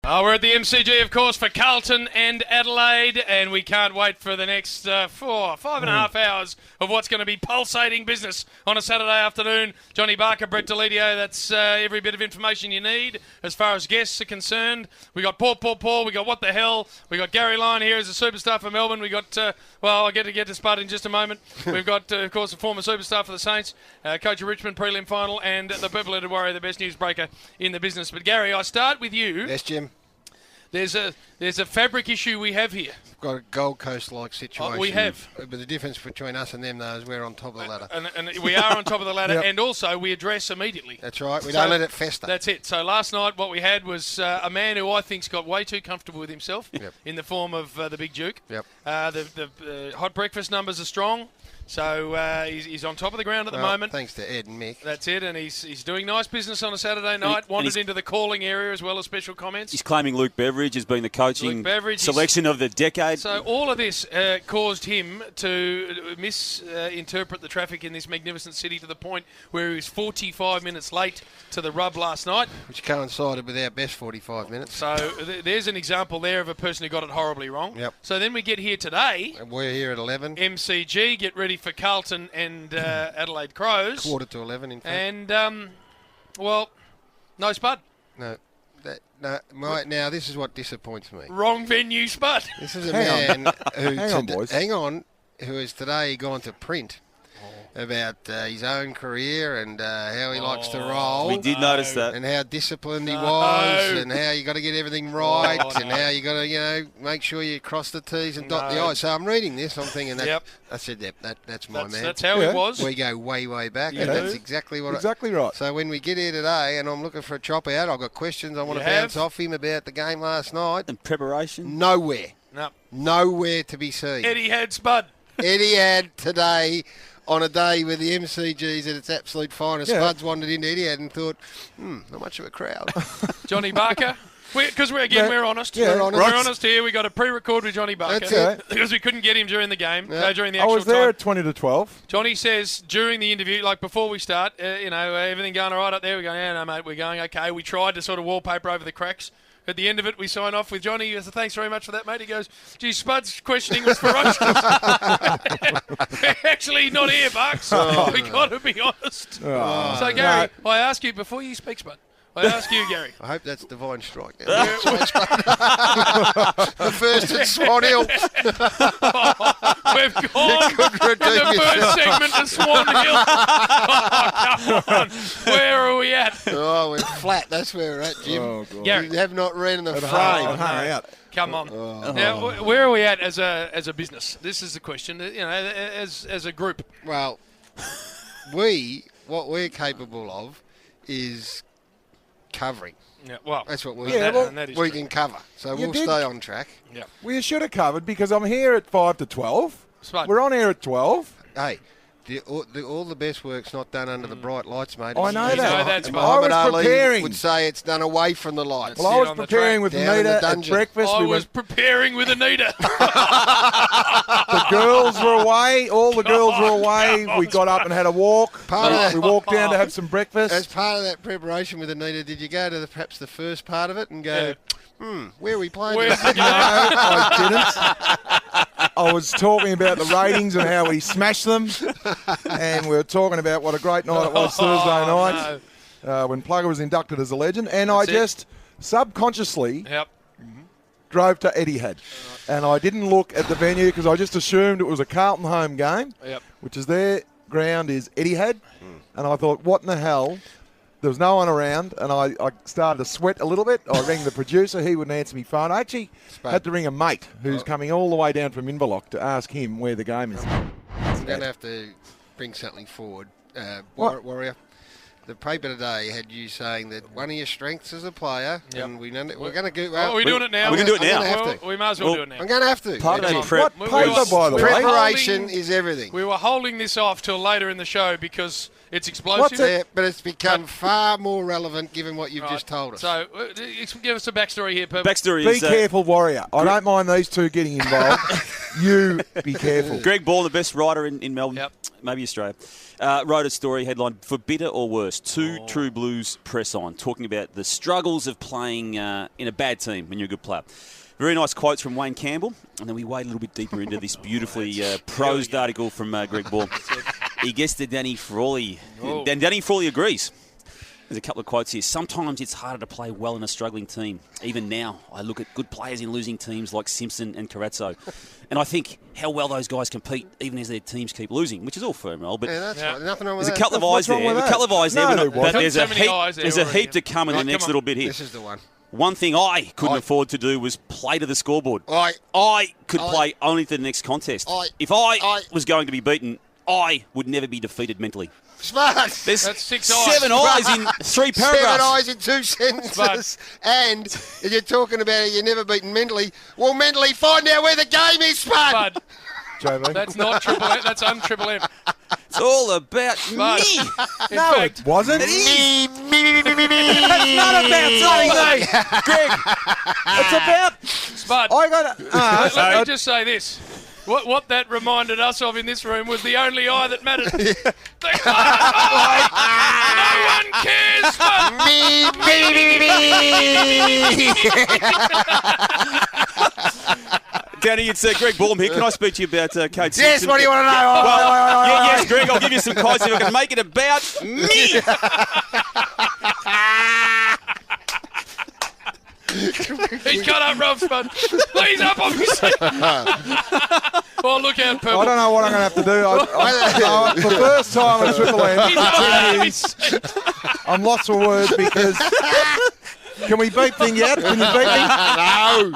We're at the MCG, of course, for Carlton and Adelaide, and we can't wait for the next 5.5 hours of what's going to be pulsating business on a Saturday afternoon. Johnny Barker, Brett Delidio, that's every bit of information you need as far as guests are concerned. We got Paul, we got What the Hell, we got Gary Lyon here as a superstar for Melbourne. We got, I'll get to Spud in just a moment. We've got, of course, a former superstar for the Saints, coach of Richmond prelim final, and the purple-headed warrior, the best newsbreaker in the business. But Gary, I start with you. Yes, Jim. There's a fabric issue we have here. We've got a Gold Coast-like situation. We have. But the difference between us and them, though, is we're on top of the ladder. And we are on top of the ladder, Yep. and also we address immediately. That's right. We don't let it fester. That's it. So last night what we had was a man who I think's got way too comfortable with himself in the form of the Big Duke. Yep. The hot breakfast numbers are strong. So he's on top of the ground at the moment. Thanks to Ed and Mick. That's it, and he's doing nice business on a Saturday night. Wandered into the calling area as well as special comments. He's claiming Luke Beveridge as being the coaching selection of the decade. So all of this caused him to misinterpret the traffic in this magnificent city to the point where he was 45 minutes late to the rub last night. Which coincided with our best 45 minutes. So there's an example there of a person who got it horribly wrong. Yep. So then we get here today. And we're here at 11. MCG, get ready for Carlton and Adelaide Crows. 11:15, in fact. And, no Spud. No. Now, this is what disappoints me. Wrong venue, Spud. This is a man who... Hang on, who has today gone to print about his own career and how he likes to roll. We did notice that. And how disciplined he was, and how you got to get everything right, and how you got to, make sure you cross the T's and dot the I's. So I'm reading this, I'm thinking that I said that's my man. That's how it was. We go way back, and that's exactly what. Exactly right. So when we get here today, and I'm looking for a chop out, I've got questions I want to bounce off him about the game last night. And preparation. Nowhere. No. Nowhere to be seen. Eddie had Spud. Eddie had today. On a day where the MCG's at its absolute finest, Spud's wandered into Etihad and thought, not much of a crowd. Johnny Barker. Because we're honest. Yeah, we're honest here. We got a pre-record with Johnny Barker. That's it. Because we couldn't get him during the game, during the I actual was there time. at 20 to 12. Johnny says during the interview, like before we start, everything going all right up there? We're going, no, mate, we're going okay. We tried to sort of wallpaper over the cracks. At the end of it, we sign off with Johnny. He goes, thanks very much for that, mate. He goes, gee, Spud's questioning was ferocious. Actually, not here, Bucks. We got to be honest. So, Gary, I ask you, before you speak, Spud, I ask you, Gary. I hope that's Divine Strike. The first at Swan Hill. We've gone from the first segment to Swan Hill. Come on. Where are we at? Oh, we're flat. That's where we're at, Jim. Oh, God. Gary. We have not ran the frame. out. Come on. Now, where are we at as a business? This is the question. As a group. Well, what we're capable of is covering. Yeah, well, that's what we can cover. So we'll stay on track. Yeah, we should have covered because I'm here at 5 to 12. Spud. We're on air at 12. Hey, all the best work's not done under the bright lights, mate. I know that. Muhammad I was Ali preparing. would say it's done away from the lights. Well, I was preparing with Anita at breakfast. I was preparing with Anita. The girls were away. All the girls were away. We got up and had a walk. We walked down to have some breakfast. As part of that preparation with Anita, did you go to perhaps the first part of it and go, where are we playing? Where's the game? No, I didn't. I was talking about the ratings and how we smashed them, and we were talking about what a great night it was Thursday night when Plugger was inducted as a legend, and I just subconsciously drove to Etihad, and I didn't look at the venue because I just assumed it was a Carlton home game, which is their ground is Etihad, and I thought, what in the hell? There was no one around, and I started to sweat a little bit. I rang the producer. He wouldn't answer my phone. I actually had to ring a mate who's coming all the way down from Inverloch to ask him where the game is. I'm going to have to bring something forward. Warrior, the paper today had you saying that one of your strengths as a player, and we're going to do... Well, we're doing it now. We're going to do it now. We might as well do it now. I'm going to have to. Part of that prep. What paper, by the way? Preparation is everything. We were holding this off till later in the show because it's explosive. But it's become far more relevant given what you've just told us. So give us a backstory here, Purple. Backstory Be is... careful, Warrior. I don't mind these two getting involved. You be careful. Greg Ball, the best writer in Melbourne, maybe Australia, wrote a story headline, "For Bitter or Worse, two True Blues press on," talking about the struggles of playing in a bad team when you're a good player. Very nice quotes from Wayne Campbell, and then we wade a little bit deeper into this beautifully prosed article from Greg Ball. He gets to Danny Frawley, and Danny Frawley agrees. There's a couple of quotes here. "Sometimes it's harder to play well in a struggling team. Even now, I look at good players in losing teams like Simpson and Carazzo, and I think how well those guys compete, even as their teams keep losing," which is all fair and well. But that's right. Nothing wrong with there's that. a couple of eyes there. A couple of eyes there. But there's a heap to come in the next little bit here. This is the one. One thing I couldn't afford to do was play to the scoreboard. I could play only to the next contest. If I was going to be beaten, I would never be defeated mentally. Smart. There's That's 6 7 eyes in 3 paragraphs. 7 eyes in 2 sentences. And if you're talking about it, you're never beaten mentally. Well, mentally, find out where the game is, Spud. JB. That's not triple M. That's un-triple M. It's all about me. In fact, It wasn't. It is. It's not about something, Greg. It's about... Spud, I got let me just say this. What that reminded us of in this room was the only eye that mattered. The eye! No one cares, Spud! Danny, it's Greg Ball here. Can I speak to you about Kate Simpson? Yes, what do you want to know? Yes, Greg, I'll give you some quotes if I can make it about me. He's cut up Rob Spud. He's up on his seat. Oh, look out, Purple. I don't know what I'm going to have to do. For the first time in Triple M He's in up 10 on years, his seat. I'm lost for words because... Can we beat thing yet? Can you beat me? No.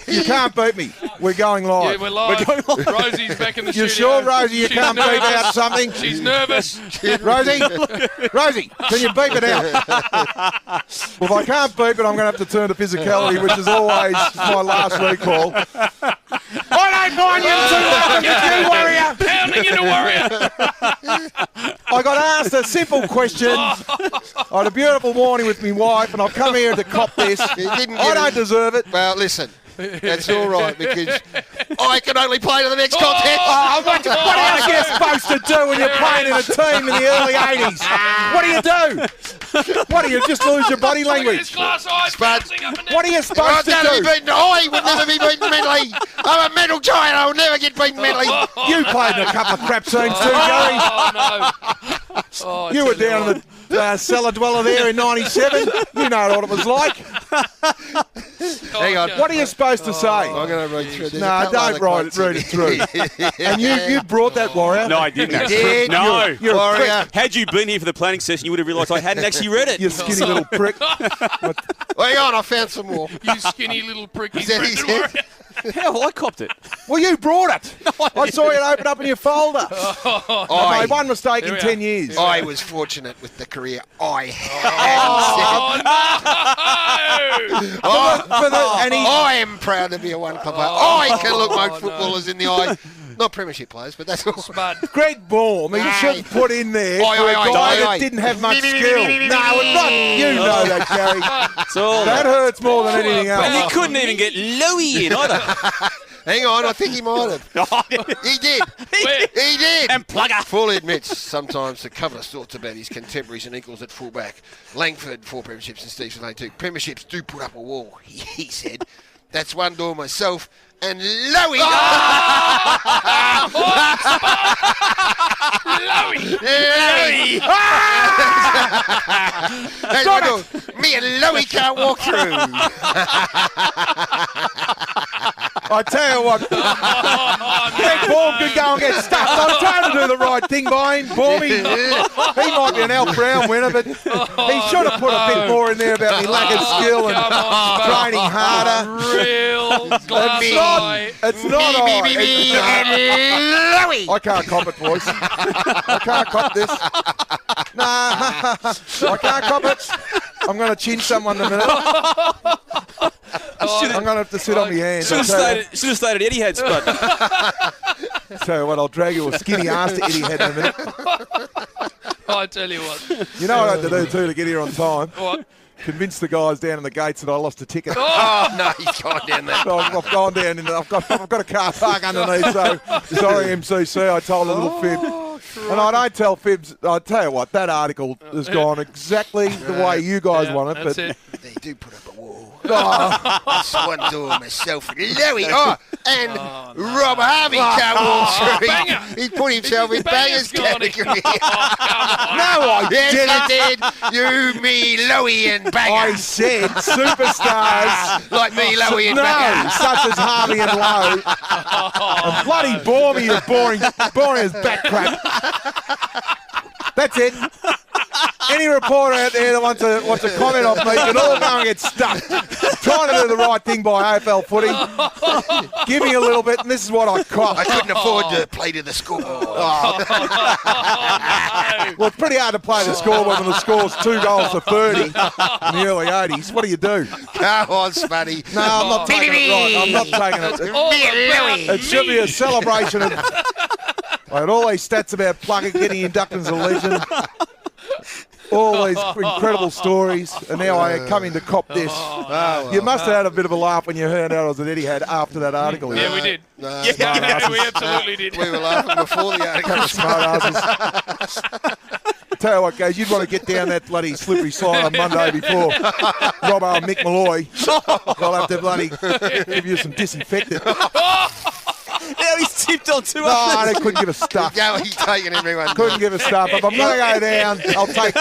You can't beat me. We're going live. Yeah, we're live. Rosie's back in the You studio. sure, Rosie, you She's can't beat nervous. out something? She's nervous. Rosie, can you beep it out? Well, if I can't beep it, I'm going to have to turn to physicality, which is always my last recall. I don't mind you too much, you warrior. Pounding into warrior. I got asked a simple question. I had a beautiful morning with my wife, and I've come here to cop this. I don't deserve it. Well, listen, that's all right because I can only play to the next contest. What else are you supposed to do when you're playing in a team in the early 80s? What do you do? What do you just lose your body language? Glass eyes bouncing up and down. What are you supposed to Be do? beaten. I would never be beaten mentally. I'm a mental giant. I will never get beaten mentally. You played in a couple of crap teams too, Gary. Oh, no. Oh, You were down in the cellar dweller there in '97. You know what it was like. Hang on. What are you supposed to say? I'm going to read through this. No, don't read it through. And you brought that, warrior. No, I didn't. You did. No. You're a Warrior. prick. Had you been here for the planning session, you would have realised I hadn't actually read it. You skinny little prick. Hang on, I found some more. You skinny little prick. He's that his Brendan head? Warrior. Hell, I copped it. Well, you brought it. I saw it open up in your folder. I made one mistake in we 10 are. years. I was fortunate with the career I had. Oh, no! I am proud to be a one-club player. I can look most footballers in the eye. Not premiership players, but that's all. Spud. Greg Ball, I mean, you should have put in there for a guy that didn't have much skill. No, it's not. You know that, Gary. It's all That hurts more than anything And else. you couldn't even get Louis in either. Hang on, I think he might have. He did. Where? He did. And plugger. Fully admits sometimes the cover thoughts about his contemporaries and equals at fullback. Langford, 4 premierships, and Steve Smith, 2. Premierships do put up a wall, he said. That's one door myself. And Louis. Louis. That's one door. Me and Louis can't walk through. I tell you what, Greg Ball could go and get stuffed. I was trying to do the right thing by him, Ballmy. He might be an Al Brown winner, but he should have put a bit more in there about me lack of skill and training harder. Real glass eye. It's not Louis. I can't cop it, boys. I can't cop this. Nah, I can't cop it. I'm going to chin someone in a minute. I'm going to have to sit on my hands. Should have stayed at Eddie Head, Spud. Tell you what, I'll drag you a skinny ass to Eddie Head in a minute. I tell you what. You know what I had to do too to get here on time? What? convinced the guys down in the gates that I lost a ticket. Oh, no, he's gone down there. So I've gone down and I've got a car park underneath. So sorry, MCC, I told a little fib. And I don't tell fibs. I'll tell you what, that article has gone exactly the way you guys want it. That's But it. They do put up a wall. oh, That's one door myself. Louie. Oh, and Rob Harvey can't walk through. banger. He put himself in bangers Banger's gone. category. no, I Yes, didn't. you did. You, me, Louie, and I Banger. said superstars. Like me, Louie, and No, Banger. such as Harvey and Lowe. And bloody bore me, you boring as back crack. That's it. Any reporter out there that wants a comment off me can all go and get stuck. Trying to do the right thing by AFL footy. Give me a little bit, and this is what I caught. I couldn't afford to play to the scoreboard. Well, it's pretty hard to play the scoreboard when the score's 2 goals to 30 in the early 80s. What do you do? Come on, Spuddy. No, I'm not taking it right. I'm not taking it. It should be a celebration of... I had all these stats about Plugger getting inducted as a legend. All these incredible stories, and now I come in to cop this. You must have had a bit of a laugh when you heard out I was at Etihad after that article. Yeah, we did. No, Yeah, we absolutely did. we were laughing before the article. Smart asses. Tell you what, guys, you'd want to get down that bloody slippery slide on Monday before Robbo and Mick Malloy. I'll have to bloody give you some disinfectant. Now he's tipped on 2 No, they couldn't give a stuff. Go, he's taking everyone. Couldn't give a stuff. If I'm going to go down, I'll take...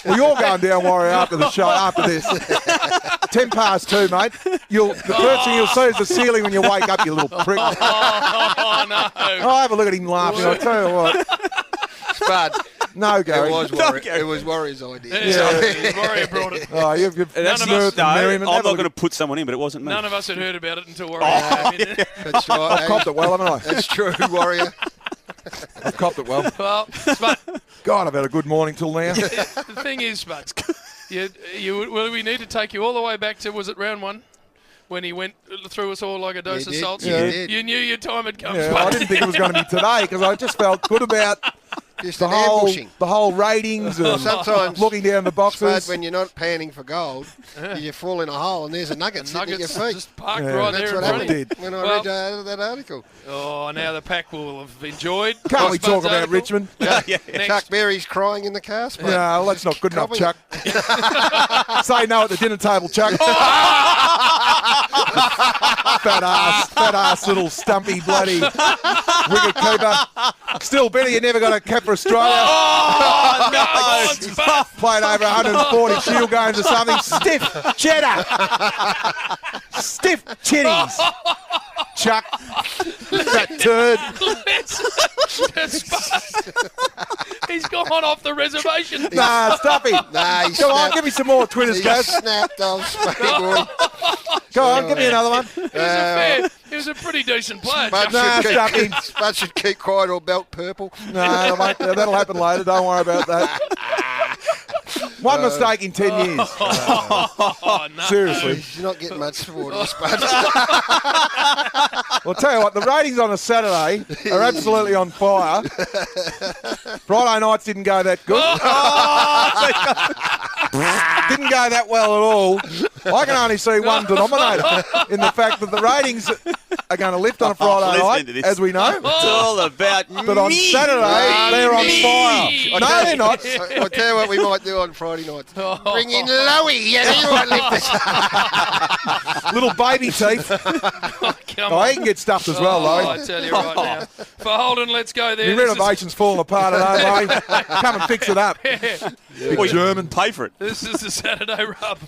Well, you're going down, Warrior, after the show, after this. 2:10, mate. The first thing you'll see is the ceiling when you wake up, you little prick. Oh, no. I'll have a look at him laughing. I'll tell you what. Spud. No, Gary. It was Warrior's idea. Yeah, Warrior brought it. Oh, you've That's smirked and merriment. I'm Have a not look going to put someone in, but it wasn't me. None of us had heard about it until Warrior came in. That's right. I've copped it well, haven't I? That's true, Warrior. I've copped it well. Well, Spud, God, I've had a good morning till now. the thing is, Spud, we need to take you all the way back to, was it round 1? When he went through us all like a dose of salt. Yeah, he did. You knew your time had come, Yeah, Spud. I didn't think it was going to be today because I just felt good about Just the an whole ambushing. ratings and Sometimes, looking down the Spud, boxes. when you're not panning for gold, you fall in a hole and there's a nugget sitting at your feet. Just parked Yeah. right That's there what in front of you. happened when I Well- read that article. Oh, now the pack will have enjoyed. Can't we Spud's talk about article. Richmond? Next. Chuck Berry's crying in the car, Spud. No, well, that's not good enough, Copy. Chuck. Say no at the dinner table, Chuck. Fat ass, little stumpy bloody wicket keeper. Still better you never got a cap for Australia. Oh, no, Spud. Played over 140 Shield games or something. Stiff cheddar. Stiff titties. Chuck. That turd. Spud. He's gone off the reservation. Nah, stop him. Nah, he Come on, snapped. give me some more Twitters, He guys. snapped off, Spuddy boy. Go on, give me another one. He was a pretty decent player. Spud Nah, should stop keep- him. Spud should keep quiet or belt purple. No, mate, that'll happen later. Don't worry about that. One mistake in 10 years. Oh, no. Seriously. He's not getting much for it, Spud. Well, I'll tell you what, the ratings on a Saturday are absolutely on fire. Friday nights didn't go that good. Didn't go that well at all. I can only see one denominator in the fact that the ratings are going to lift on a Friday listen night, to this. as we know. It's all about But on me. Saturday, they're on Me. fire. No, they're not. I'll tell you what we might do on Friday nights. Bring in Louie. Yeah, he might lift us. Little baby teeth. Come Oh, on. he can get stuffed as well, I though. tell you right now. For Holden, let's go there. The renovation's falling apart at home, mate. Come and fix it up. This is, Big German. Pay for it. this is the Saturday Rub.